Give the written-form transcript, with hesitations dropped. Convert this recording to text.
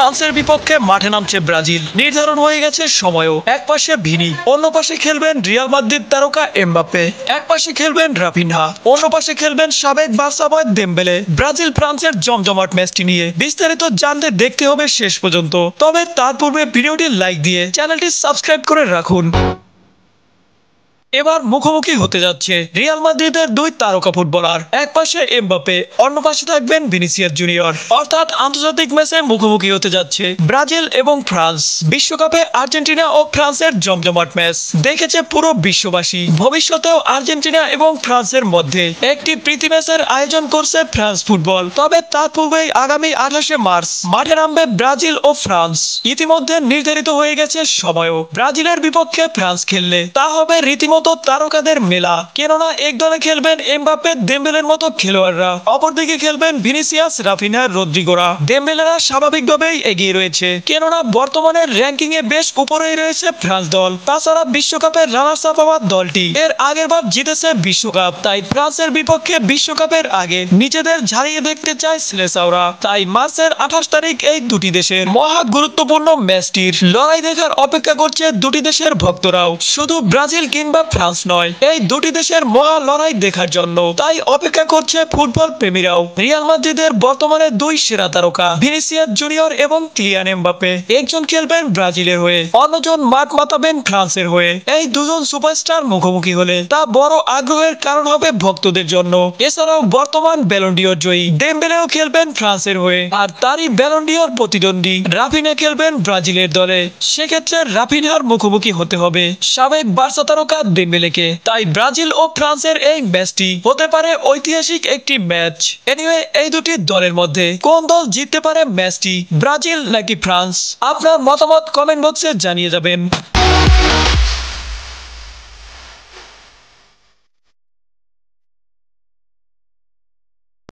ফ্রান্সের বিপক্ষে মাঠে নামছে ব্রাজিল। নির্ধারণ হয়ে গেছে সময়ও। এক পাশে ভিনি, অন্য পাশে খেলবেন রিয়াল মাদ্রিদ তারকা এমবাপ্পে, এক পাশে খেলবেন রাফিনহা, অন্য পাশে খেলবেন সাবেক বার্সা বয় দেমবেলে। ব্রাজিল ফ্রান্সের জমজমাট ম্যাচটি নিয়ে বিস্তারিত জানতে দেখতে হবে শেষ পর্যন্ত। তবে তার পূর্বে ভিডিওটি লাইক দিয়ে চ্যানেলটি সাবস্ক্রাইব করে রাখুন। এবার মুখোমুখি হতে যাচ্ছে রিয়াল মাদ্রিদের দুই তারকা ফুটবলার। এক পাশে এমবাপ্পে, অন্য পাশে থাকবেন ভিনিসিয়াস জুনিয়র। অর্থাৎ আন্তর্জাতিক ম্যাচে মুখোমুখি হতে যাচ্ছে ব্রাজিল এবং ফ্রান্স। বিশ্বকাপে আর্জেন্টিনা ও ফ্রান্সের জমজমাট ম্যাচ দেখেছে পুরো বিশ্ববাসী। ভবিষ্যতেও আর্জেন্টিনা এবং ফ্রান্সের মধ্যে একটি প্রীতি ম্যাচের আয়োজন করছে ফ্রান্স ফুটবল। তবে তার পূর্বেই আগামী 28শে মার্চ মাঠে নামবে ব্রাজিল ও ফ্রান্স। ইতিমধ্যে নির্ধারিত হয়ে গেছে সময়ও। ব্রাজিলের বিপক্ষে ফ্রান্স খেললে তা হবে রীতিমতো তারকাদের মেলা। কেননা এক দলে খেলবেন এমবাপ্পে, দেমবেলের মতো খেলোয়াড়রা, অপরদিকে খেলবেন ভিনিসিয়াস, রাফিনহা, রদ্রিগোরা। দেমবেলেরা স্বাভাবিকভাবেই এগিয়ে রয়েছে, কেননা বর্তমানে র্যাঙ্কিং এ বেশ উপরেই রয়েছে ফ্রান্স দল। তাছাড়া বিশ্বকাপের রানার্স আপ হওয়া দলটি এর আগের বার জিতেছে বিশ্বকাপ। তাই ফ্রান্সের বিপক্ষে বিশ্বকাপের আগে নিজেদের ঝালিয়ে দেখতে চায় সিলেসাওরা। তাই মার্চের 28 তারিখ এই দুটি দেশের মহা গুরুত্বপূর্ণ ম্যাচটির লড়াই দেখার অপেক্ষা করছে দুটি দেশের ভক্তরাও। শুধু ব্রাজিল কিংবা ফ্রান্স নয়, এই দুটি দেশের মহা লড়াই দেখার জন্য তাই অপেক্ষা করছে ফুটবল প্রেমীরাও। রিয়াল মাদ্রিদের বর্তমানে দুই সেরা তারকা ভিনিসিয়াস জুনিয়র এবং কিলিয়ান এমবাপ্পে, একজন খেলবেন ব্রাজিলের হয়ে, অন্যজন মাঠ মাতাবেন ফ্রান্সের হয়ে। এই দুজন সুপারস্টার মুখোমুখি হলে তা বড় আগ্রহের কারণ হবে ভক্তদের জন্য। এছাড়াও বর্তমান ব্যালন ডিওর জয়ী দেমবেলেও খেলবেন ফ্রান্সের হয়ে, আর তারই ব্যালন ডিওর প্রতিদ্বন্দ্বী রাফিনহা খেলবেন ব্রাজিলের দলে। সেক্ষেত্রে রাফিনহার মুখোমুখি হতে হবে সাবেক বার্সা তারকা দেমবেলেকে। তাই ব্রাজিল ও ফ্রান্সের এই ম্যাচটি হতে পারে ঐতিহাসিক একটি ম্যাচ। এনিওয়ে, এই দুটি দলের মধ্যে কোন দল জিততে পারে ম্যাচটি, ব্রাজিল নাকি ফ্রান্স? আপনার মতামত কমেন্ট বক্সে জানিয়ে যাবেন।